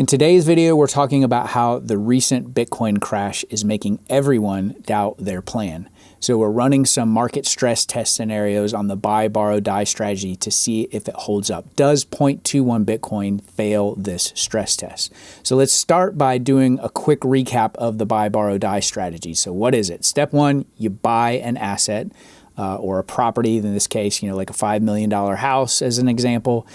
In today's video, we're talking about how the recent Bitcoin crash is making everyone doubt their plan. So we're running some market stress test scenarios on the buy, borrow, die strategy to see if it holds up. Does 0.21 Bitcoin fail this stress test? So let's start by doing a quick recap of the buy, borrow, die strategy. So what is it? Step one, you buy an asset. Or a property, in this case, like a $5 million house as an example.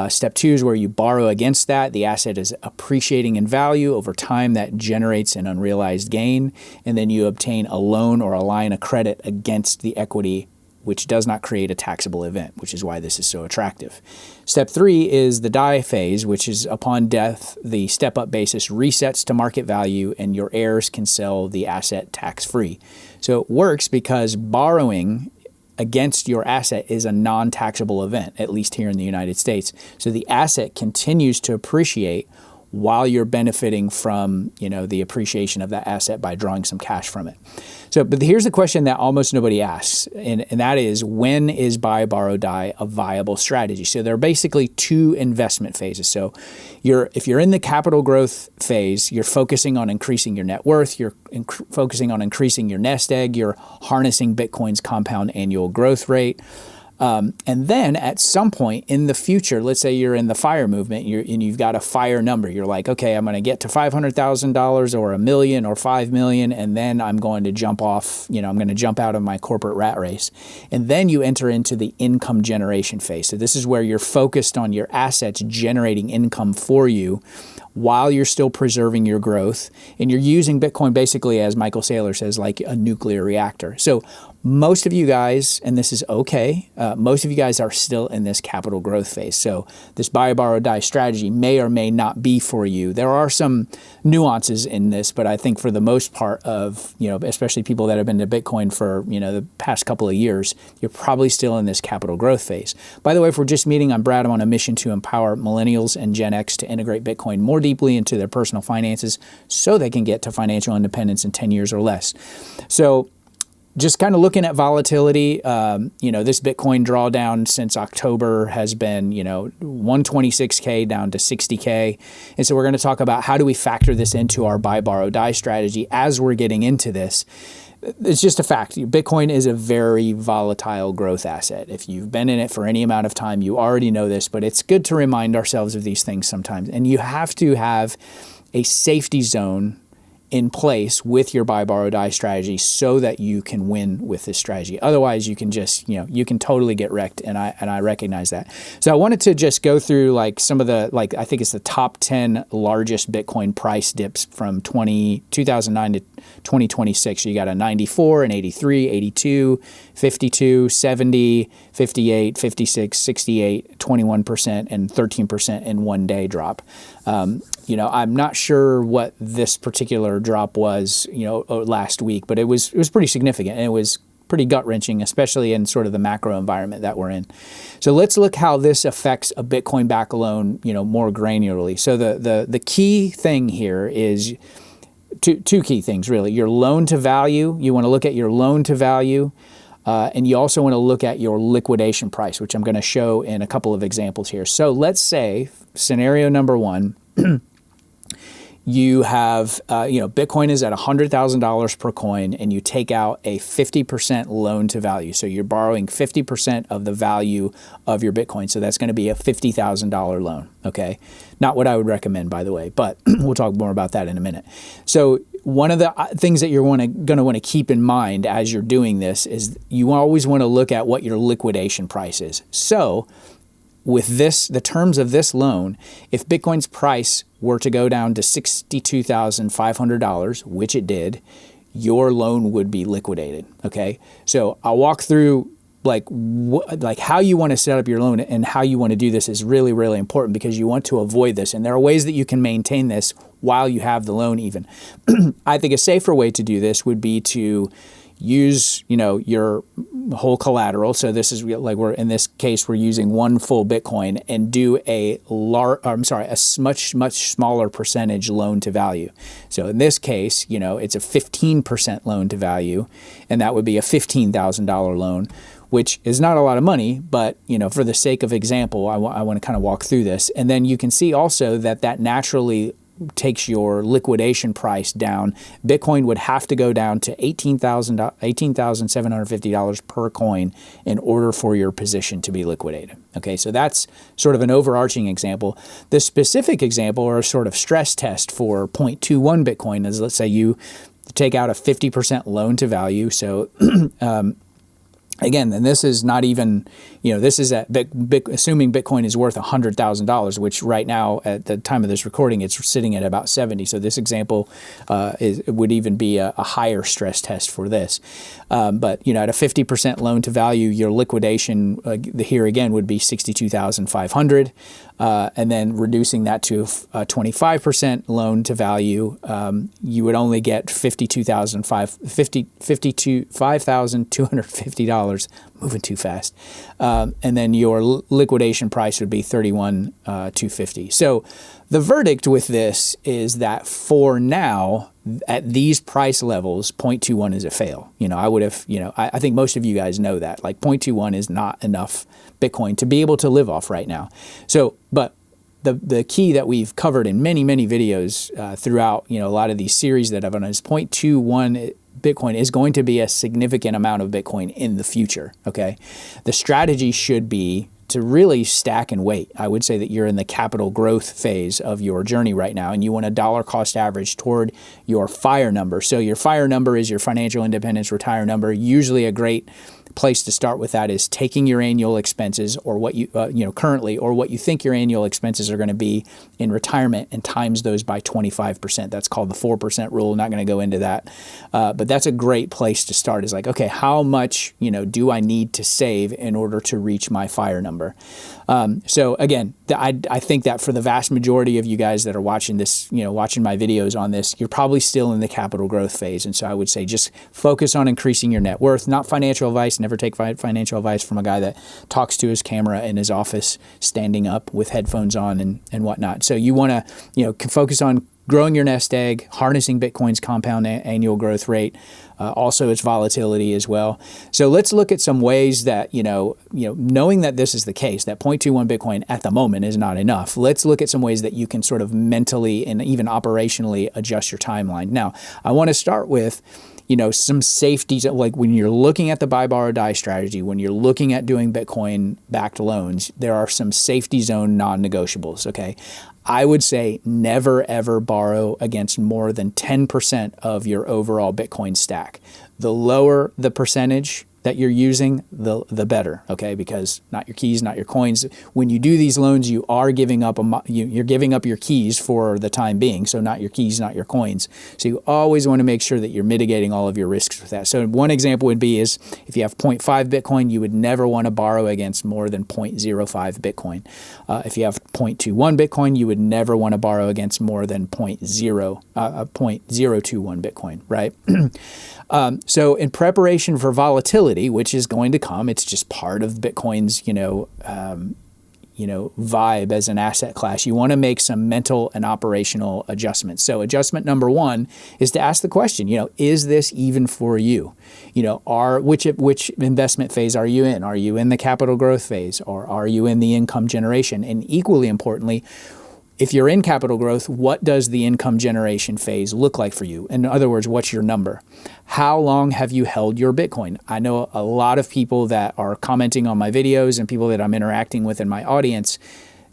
Step two is where you borrow against that. The asset is appreciating in value over time. That generates an unrealized gain. And then you obtain a loan or a line of credit against the equity, which does not create a taxable event, which is why this is so attractive. Step three is the die phase, which is upon death, the step-up basis resets to market value and your heirs can sell the asset tax-free. So it works because borrowing against your asset is a non-taxable event, at least here in the United States. So the asset continues to appreciate while you're benefiting from, the appreciation of that asset by drawing some cash from it. So, but here's the question that almost nobody asks, and that is, when is buy, borrow, die a viable strategy? So there are basically two investment phases. So if you're in the capital growth phase, you're focusing on increasing your net worth, you're focusing on increasing your nest egg, you're harnessing Bitcoin's compound annual growth rate. And then at some point in the future, let's say you're in the FIRE movement and you've got a FIRE number. You're like, okay, I'm going to get to $500,000 or $1 million or $5 million, and then I'm going to jump off, I'm going to jump out of my corporate rat race. And then you enter into the income generation phase. So this is where you're focused on your assets generating income for you while you're still preserving your growth. And you're using Bitcoin basically, as Michael Saylor says, like a nuclear reactor. So most of you guys, and this is okay, most of you guys are still in this capital growth phase. So this buy, borrow, die strategy may or may not be for you. There are some nuances in this, but I think for the most part of, especially people that have been to Bitcoin for, the past couple of years, you're probably still in this capital growth phase. By the way, if we're just meeting, I'm Brad. I'm on a mission to empower millennials and Gen X to integrate Bitcoin more deeply into their personal finances so they can get to financial independence in 10 years or less. So just kind of looking at volatility, this Bitcoin drawdown since October has been, 126K down to 60K. And so we're going to talk about how do we factor this into our buy, borrow, die strategy as we're getting into this. It's just a fact. Bitcoin is a very volatile growth asset. If you've been in it for any amount of time, you already know this, but it's good to remind ourselves of these things sometimes. And you have to have a safety zone in place with your buy, borrow, die strategy so that you can win with this strategy. Otherwise, you can just, you can totally get wrecked, and I recognize that. So I wanted to just go through some of the, I think it's the top 10 largest Bitcoin price dips from 2009 to 2026. So you got a 94, an 83, 82, 52, 70, 58, 56, 68, 21%, and 13% in one day drop. I'm not sure what this particular drop was, last week, but it was pretty significant, and it was pretty gut-wrenching, especially in sort of the macro environment that we're in. So let's look how this affects a Bitcoin-backed loan, more granularly. So the key thing here is two key things, really. Your loan to value. You want to look at your loan to value. And you also want to look at your liquidation price, which I'm going to show in a couple of examples here. So let's say scenario number one, you have, Bitcoin is at $100,000 per coin, and you take out a 50% loan to value. So you're borrowing 50% of the value of your Bitcoin. So that's going to be a $50,000 loan. Okay. Not what I would recommend, by the way, but we'll talk more about that in a minute. So one of the things that you're going to want to keep in mind as you're doing this is you always want to look at what your liquidation price is. So with the terms of this loan, if Bitcoin's price were to go down to $62,500, which it did, your loan would be liquidated. Okay. So I'll walk through how you want to set up your loan, and how you want to do this is really, really important because you want to avoid this. And there are ways that you can maintain this while you have the loan even. I think a safer way to do this would be to use, your whole collateral. So this is in this case, we're using one full Bitcoin and do a much smaller percentage loan to value. So in this case, it's a 15% loan to value, and that would be a $15,000 loan. which is not a lot of money, but for the sake of example, I want to kind of walk through this. And then you can see also that naturally takes your liquidation price down. Bitcoin would have to go down to $18,750 per coin in order for your position to be liquidated. Okay, so that's sort of an overarching example. The specific example, or a sort of stress test for 0.21 Bitcoin, is, let's say you take out a 50% loan to value. So again, and this is not even, this is assuming Bitcoin is worth $100,000, which right now at the time of this recording, it's sitting at about 70. So this example would even be a higher stress test for this. But at a 50% loan to value, your liquidation here again would be 62,500. And then reducing that to a 25% loan to value, you would only get $5,250. Moving too fast. And then your liquidation price would be $31,250. So the verdict with this is that for now, at these price levels, 0.21 is a fail. I would have, I think most of you guys know that. Like 0.21 is not enough Bitcoin to be able to live off right now. So, but the key that we've covered in many, many videos throughout, a lot of these series that I've done is 0.21 Bitcoin is going to be a significant amount of Bitcoin in the future, okay? The strategy should be to really stack and wait. I would say that you're in the capital growth phase of your journey right now, and you want a dollar cost average toward your FIRE number. So your FIRE number is your financial independence retire number. Usually a great place to start with that is taking your annual expenses, or what you currently, or what you think your annual expenses are going to be in retirement, and times those by 25%. That's called the 4% rule. Not going to go into that, but that's a great place to start. Is like, okay, how much do I need to save in order to reach my FIRE number? So again, I think that for the vast majority of you guys that are watching this, watching my videos on this, you're probably still in the capital growth phase. And so I would say just focus on increasing your net worth, not financial advice. Never take financial advice from a guy that talks to his camera in his office, standing up with headphones on and whatnot. So you want to, focus on growing your nest egg, harnessing Bitcoin's compound annual growth rate, also its volatility as well. So let's look at some ways that, knowing that this is the case, that 0.21 Bitcoin at the moment is not enough. Let's look at some ways that you can sort of mentally and even operationally adjust your timeline. Now, I want to start with, some safeties, like when you're looking at the buy, borrow, die strategy, when you're looking at doing Bitcoin-backed loans, there are some safety zone non-negotiables, okay? I would say never, ever borrow against more than 10% of your overall Bitcoin stack. The lower the percentage that you're using, the better, okay? Because not your keys, not your coins. When you do these loans, you are giving up you're giving up your keys for the time being. So not your keys, not your coins. So you always want to make sure that you're mitigating all of your risks with that. So one example would be is if you have 0.5 Bitcoin, you would never want to borrow against more than 0.05 Bitcoin. If you have 0.21 Bitcoin, you would never want to borrow against more than 0.021 Bitcoin, right? So in preparation for volatility, which is going to come, it's just part of Bitcoin's, vibe as an asset class. You want to make some mental and operational adjustments. So adjustment number one is to ask the question, is this even for you? Which investment phase are you in? Are you in the capital growth phase, or are you in the income generation? And equally importantly, if you're in capital growth, what does the income generation phase look like for you? In other words, what's your number? How long have you held your Bitcoin? I know a lot of people that are commenting on my videos and people that I'm interacting with in my audience,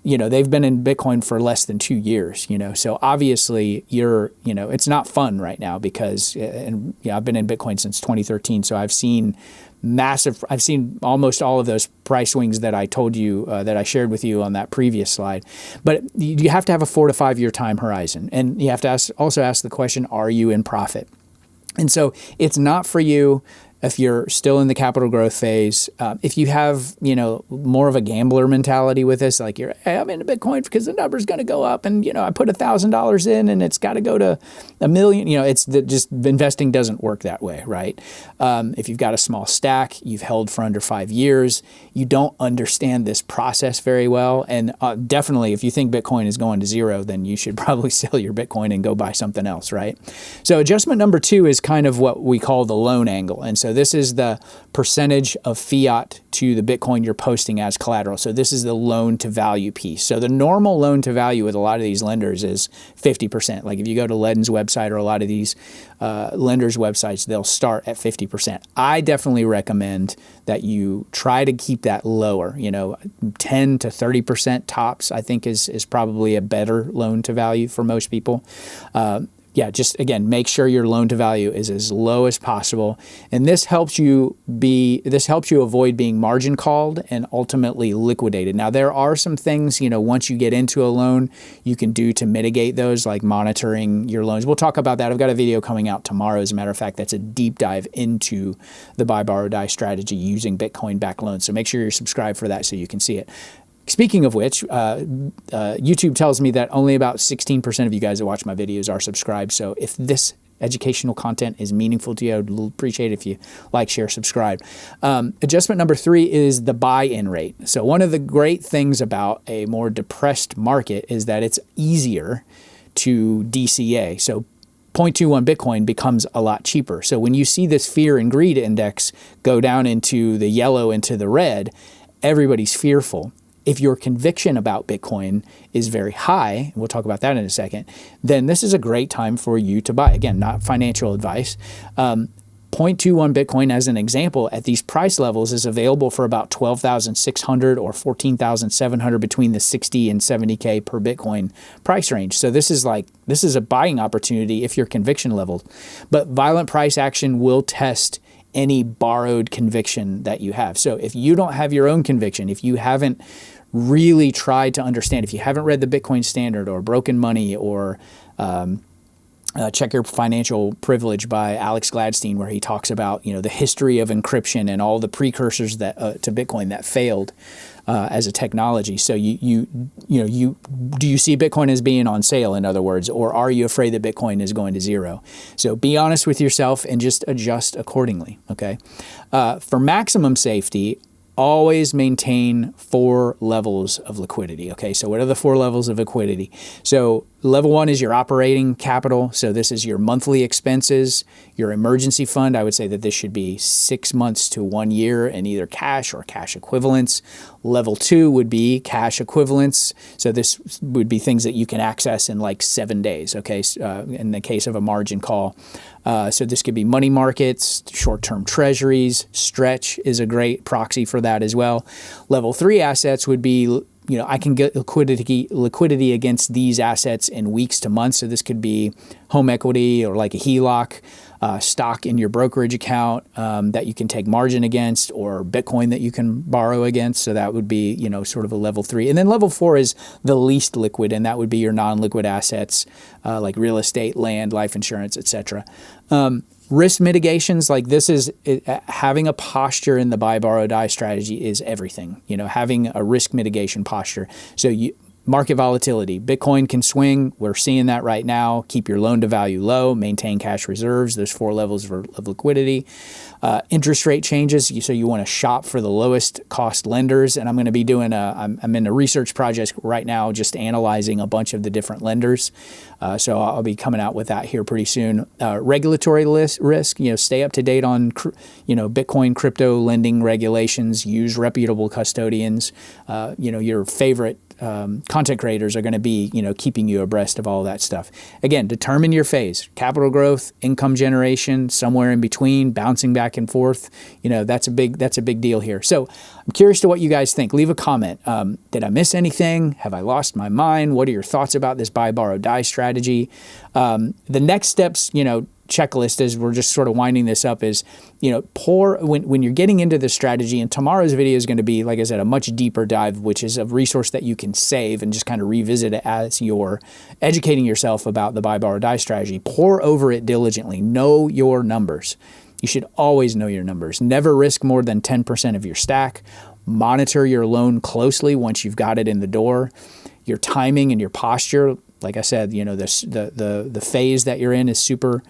they've been in Bitcoin for less than 2 years, So obviously it's not fun right now because, I've been in Bitcoin since 2013. So I've seen almost all of those price swings that I told you, that I shared with you on that previous slide. But you have to have a 4 to 5 year time horizon. And you have to also ask the question, are you in profit? And so it's not for you if you're still in the capital growth phase. If you have, more of a gambler mentality with this, like hey, I'm into Bitcoin because the number's going to go up, and I put $1,000 in and it's got to go to $1 million. Just investing doesn't work that way, right? If you've got a small stack, you've held for under 5 years, you don't understand this process very well. And definitely, if you think Bitcoin is going to zero, then you should probably sell your Bitcoin and go buy something else, right? So adjustment number two is kind of what we call the loan angle. And so So this is the percentage of fiat to the Bitcoin you're posting as collateral. So this is the loan to value piece. So the normal loan to value with a lot of these lenders is 50%. Like if you go to Ledden's website or a lot of these lenders' websites, they'll start at 50%. I definitely recommend that you try to keep that lower. 10 to 30% tops, I think is probably a better loan to value for most people. Just again, make sure your loan to value is as low as possible. And this helps you avoid being margin called and ultimately liquidated. Now, there are some things, once you get into a loan, you can do to mitigate those, like monitoring your loans. We'll talk about that. I've got a video coming out tomorrow, as a matter of fact, that's a deep dive into the buy, borrow, die strategy using Bitcoin backed loans. So make sure you're subscribed for that so you can see it. Speaking of which, YouTube tells me that only about 16% of you guys that watch my videos are subscribed. So if this educational content is meaningful to you, I would appreciate it if you like, share, subscribe. Adjustment number 3 is the buy-in rate. So one of the great things about a more depressed market is that it's easier to DCA. So 0.21 Bitcoin becomes a lot cheaper. So when you see this fear and greed index go down into the yellow, into the red, everybody's fearful. If your conviction about Bitcoin is very high, and we'll talk about that in a second, then this is a great time for you to buy. Again, not financial advice. 0.21 Bitcoin, as an example, at these price levels is available for about 12,600 or 14,700 between the 60 and 70K per Bitcoin price range. So this is a buying opportunity if your conviction level. But violent price action will test any borrowed conviction that you have. So if you don't have your own conviction, if you haven't really tried to understand, if you haven't read the Bitcoin Standard or Broken Money or Check Your Financial Privilege by Alex Gladstein, where he talks about the history of encryption and all the precursors that to Bitcoin that failed as a technology. So do you see Bitcoin as being on sale, in other words, or are you afraid that Bitcoin is going to zero? So be honest with yourself and just adjust accordingly. Okay. For maximum safety, always maintain 4 levels of liquidity. Okay, so what are the 4 levels of liquidity? So level 1 is your operating capital. So this is your monthly expenses, your emergency fund. I would say that this should be 6 months to 1 year in either cash or cash equivalents. Level 2 would be cash equivalents. So this would be things that you can access in like 7 days, okay, in the case of a margin call. So this could be money markets, short-term treasuries. Stretch is a great proxy for that as well. Level 3 assets would be, I can get liquidity against these assets in weeks to months. So this could be home equity or like a HELOC, stock in your brokerage account that you can take margin against, or Bitcoin that you can borrow against. So that would be, sort of a level 3. And then level 4 is the least liquid, and that would be your non-liquid assets like real estate, land, life insurance, etc. Risk mitigations, like this is having a posture in the buy, borrow, die strategy is everything. Having a risk mitigation posture. So market volatility, Bitcoin can swing. We're seeing that right now. Keep your loan to value low, maintain cash reserves. There's 4 levels of liquidity. Interest rate changes. So you want to shop for the lowest cost lenders. And I'm going to be doing I'm in a research project right now, just analyzing a bunch of the different lenders. So I'll be coming out with that here pretty soon. Regulatory risk, stay up to date on, Bitcoin crypto lending regulations, use reputable custodians. Your favorite content creators are going to be, keeping you abreast of all that stuff. Again, determine your phase, capital growth, income generation, somewhere in between, bouncing back and forth. That's a big deal here. So I'm curious to what you guys think. Leave a comment. Did I miss anything? Have I lost my mind? What are your thoughts about this buy, borrow, die strategy? The next steps, checklist as we're just sort of winding this up is, when you're getting into this strategy, and tomorrow's video is going to be, like I said, a much deeper dive, which is a resource that you can save and just kind of revisit it as you're educating yourself about the buy, borrow, die strategy. Pour over it diligently. Know your numbers. You should always know your numbers. Never risk more than 10% of your stack. Monitor your loan closely once you've got it in the door. Your timing and your posture, like I said, the phase that you're in is super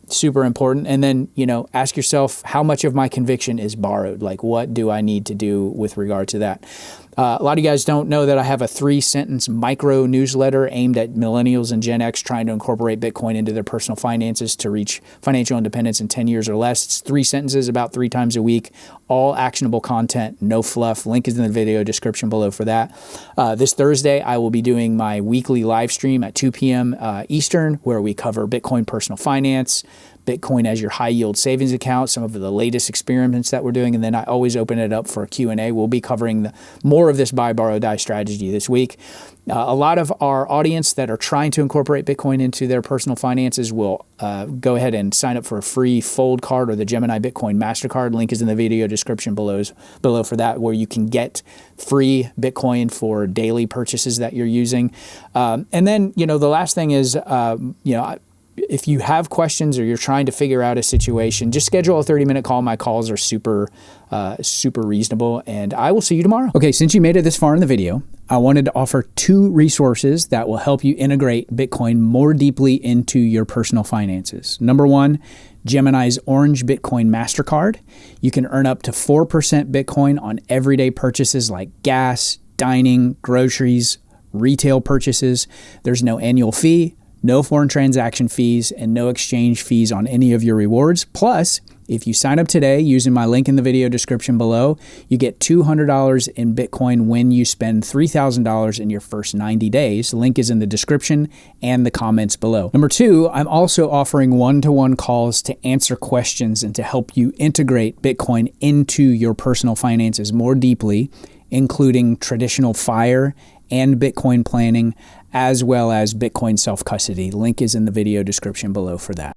Super important. And then, ask yourself, how much of my conviction is borrowed? Like, what do I need to do with regard to that? A lot of you guys don't know that I have a 3-sentence micro newsletter aimed at millennials and Gen X trying to incorporate Bitcoin into their personal finances to reach financial independence in 10 years or less. It's 3 sentences about 3 times a week, all actionable content, no fluff. Link is in the video description below for that. This Thursday, I will be doing my weekly live stream at 2 p.m. Eastern, where we cover Bitcoin personal finance, Bitcoin as your high yield savings account, some of the latest experiments that we're doing, and then I always open it up for a Q&A. We'll be covering more of this buy, borrow, die strategy this week. A lot of our audience that are trying to incorporate Bitcoin into their personal finances will go ahead and sign up for a free Fold card or the Gemini Bitcoin MasterCard. Link is in the video description below for that, where you can get free Bitcoin for daily purchases that you're using. And then, the last thing is, if you have questions or you're trying to figure out a situation, just schedule a 30-minute call. My calls are super reasonable, and I will see you tomorrow. Okay, since you made it this far in the video, I wanted to offer 2 resources that will help you integrate Bitcoin more deeply into your personal finances. Number 1, Gemini's Orange Bitcoin MasterCard. You can earn up to 4% Bitcoin on everyday purchases like gas, dining, groceries, retail purchases. There's no annual fee, no foreign transaction fees, and no exchange fees on any of your rewards. Plus, if you sign up today using my link in the video description below, you get $200 in Bitcoin when you spend $3,000 in your first 90 days. The link is in the description and the comments below. Number 2, I'm also offering one-to-one calls to answer questions and to help you integrate Bitcoin into your personal finances more deeply, including traditional FIRE and Bitcoin planning, as well as Bitcoin self-custody. Link is in the video description below for that.